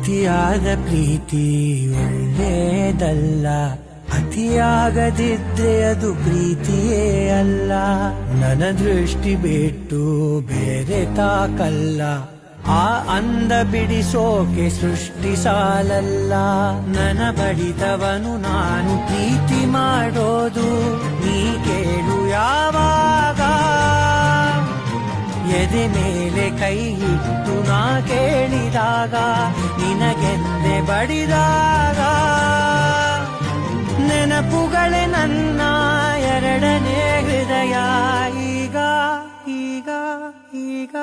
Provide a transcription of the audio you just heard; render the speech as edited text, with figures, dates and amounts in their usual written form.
ಅತಿಯಾದ ಪ್ರೀತಿ ಒಳ್ಳೆಯದಲ್ಲ, ಅತಿಯಾಗದಿದ್ರೆ ಅದು ಪ್ರೀತಿಯೇ ಅಲ್ಲ. ನನ್ನ ದೃಷ್ಟಿ ಬಿಟ್ಟು ಬೇರೆ ತಾಕಲ್ಲ, ಆ ಅಂದ ಬಿಡಿಸೋಕೆ ಸೃಷ್ಟಿ ಸಾಲಲ್ಲ. ನನ್ನ ಬಡಿದವನು ನಾನು ಪ್ರೀತಿ ಮಾಡೋದು ನೀ ಕೇಳು ಯಾವಾಗ. ಎದೆ ಮೇಲೆ ಕೈ ಇಟ್ಟು ನಾ ಕೇಳಿದಾಗ, ನಿನಗೆಂದೆ ಬಡಿದಾಗ, ನೆನಪುಗಳೇ ನನ್ನ ಎರಡನೇ ಹೃದಯ. ಈಗ ಈಗ ಈಗ